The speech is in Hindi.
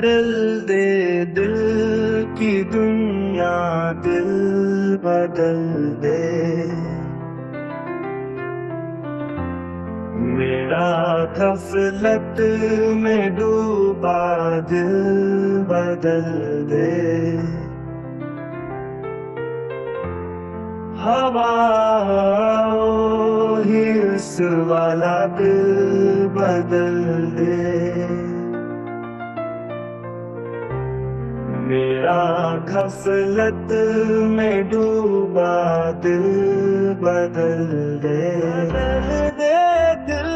बदल दे दिल की दुनिया, दिल बदल दे। मेरा गफलत में डूबा दिल बदल दे। हवा हिर्स वाला दिल बदल दे। मेरा गफलत में डूबा दिल बदल दे। बदल दे दिल